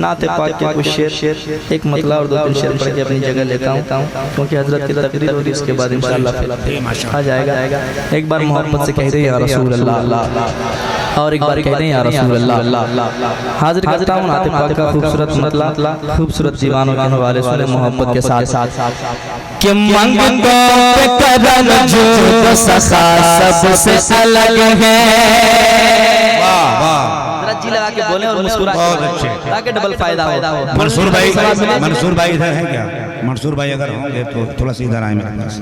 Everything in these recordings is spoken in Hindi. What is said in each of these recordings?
नात पाक के कुछ शेर, एक मतला और 2-3 शेर पढ़ के अपनी जगह लेता हूँ, क्योंकि हजरत की तकरीर होगी, इसके बाद इंशाअल्लाह आ जाएगा। एक बार मोहब्बत से कह दे या रसूल अल्लाह, और एक बार कह दें या रसूल अल्लाह। हाजिर करता हूँ नात पाक का खूबसूरत मतला, खूबसूरत दीवानों के हवाले से मोहब्बत के साथ कि मंगतों पे करम जो तो सखा सबसे अलग है। वाह वाह, जी लगा के बोले और मुस्कुरा के, ताकि डबल फायदा हो। मंसूर भाई इधर है क्या? मंसूर भाई अगर होंगे तो थोड़ा सा इधर आए मेरे पास।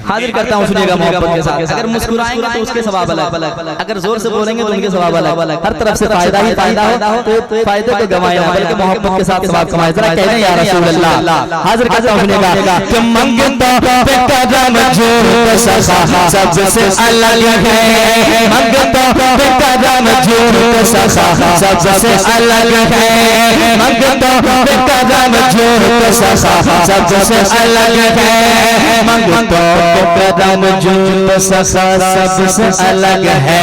हाजिर करता हूँ, सुनिएगा मोहब्बत के साथ। अगर मुस्कुराएंगे तो उसके सवाब अलग, अगर जोर से बोलेंगे तो उनके सवाब अलग। हर तरफ से फायदा ही फायदा हो, तो फायदे को गवाए ना, बल्कि मोहब्बत के साथ सवाब कमाए। जरा कह दें या रसूल अल्लाह। हाजिर करता हूँ, सुनिएगा कि मंगतों पे करम जो तो सखा सबसे अलग है। मंगतों पे करम जो तो सखा सबसे अलग है। मंगतों पे करम जो तो सखा सबसे अलग है। मंगतों पे करम जो तो सखा सबसे अलग है।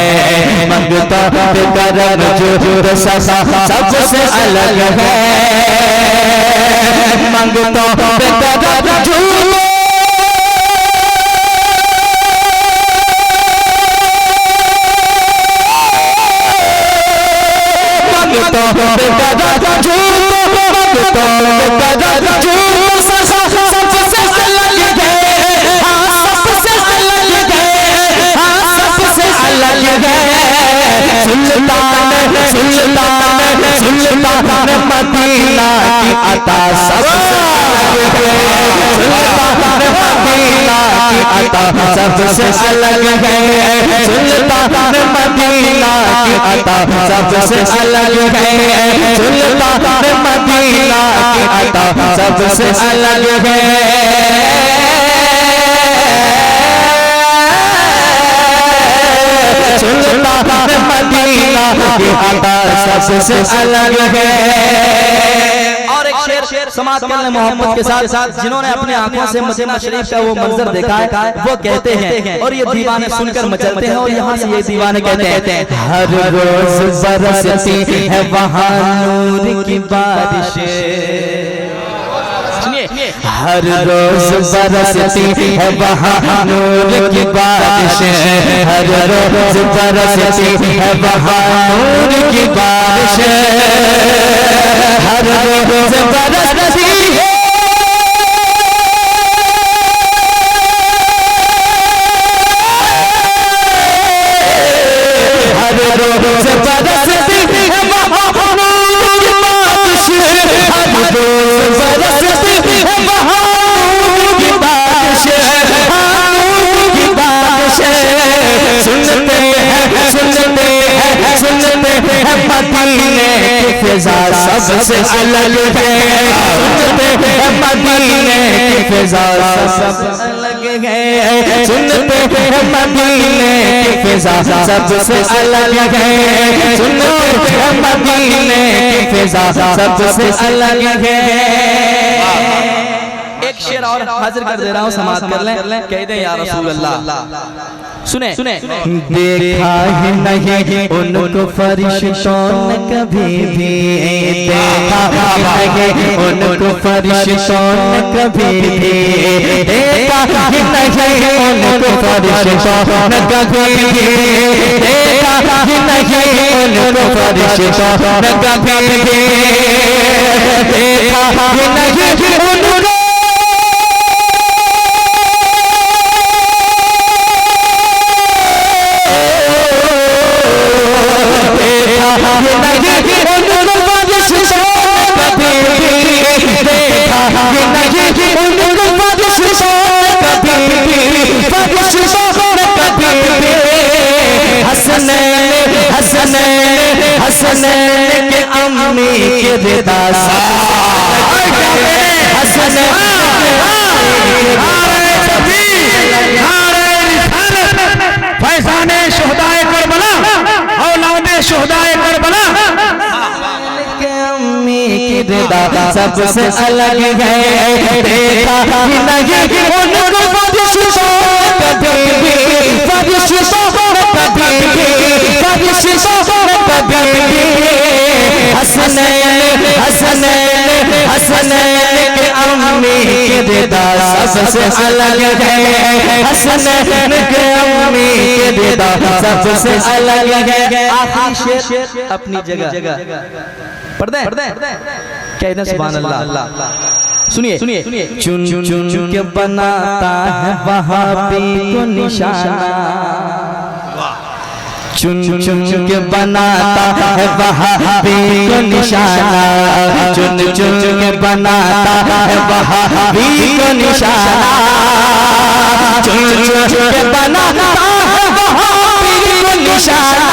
मंगतों पे करम जो तो सखा सबसे अलग है। मंगतों पे करम जो सुल्तान मदीना की अता सबसे अलग है। सुल्तान मदीना की अता सबसे अलग है। सुल्तान मदीना की अता सबसे अलग है। सुल्तान मदीना की अता सबसे अलग है। सुल्तान मदीना की अता सबसे अलग है। और एक शेर समाज करने मोहब्बत के साथ, जिन्होंने अपने आंखों से मदीना शरीफ का वो मंजर देखा है, वो कहते हैं, और ये दीवाने सुनकर मचलते हैं, और यहाँ से ये दीवाने कहते हैं, हर रोज बरसती है वहाँ नूर की बारिश। हर रोज बरसती है वहाँ नूर की बारिश। हर रोज बरसती है वहाँ नूर की बारिश। हर रोज बरसती है सबसे अलग है। सुनते हैं मदीने की फिजा सबसे अलग है। सुनते हैं मदीने की फिजा सबसे अलग है। सुनते हैं मदीने की फिजा सबसे अलग है। एक शेर और हाजिर कर दे रहा हूँ, समाज कर लें, कह दे या रसूल अल्लाह। सुने देखा ही नहीं उनको फरिश्तों ने कभी भी, देखा नहीं उनको फरिश्तों ने कभी भी, देखा ही नहीं उनको फरिश्तों ने कभी भी, देखा ही नहीं उनको फरिश्तों ने कभी भी, देखा ही नहीं उनको हसनैन के अम्मी के रिदा फैजाने शुहदाए करबला, औलादे शुहदाए करबला के अम्मी की रिदा सबसे अलग है। देखा ही नहीं उनको फरिश्तों कभी भी, फरिश्तों कभी भी, फरिश्तों कभी भी। हसनैन हसनैन हसनैन के अम्मी के रिदा सबसे अलग है, हसनैन के अम्मी के रिदा सबसे अलग है। आखिरी शेर अपनी जगह पढ़ दें कहना सुभान अल्लाह। सुनिए सुनिए। चुन चुन के बनाता है वहाबी को निशाना, चुन चुन के बनाता है वहाबी को निशाना, चुन चुन के बनाता है वहाबी को निशाना, चुन चुन के बनाता है वहाबी को निशाना,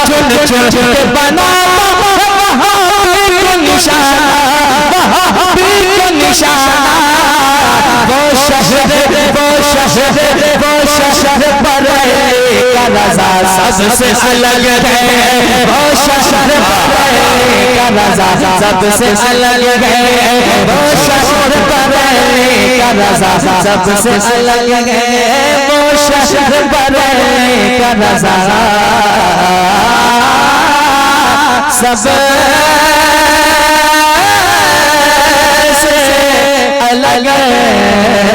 चुन चुन के बनाता है वहाबी को निशाना, वहाबी को निशाना। वो शहर बरेली का रज़ा सबसे अलग है, वो शहर बरेली का रज़ा सबसे अलग है, वो शहर बरेली का रज़ा सबसे अलग है, वो शहर बरेली का रज़ा सबसे अलग है।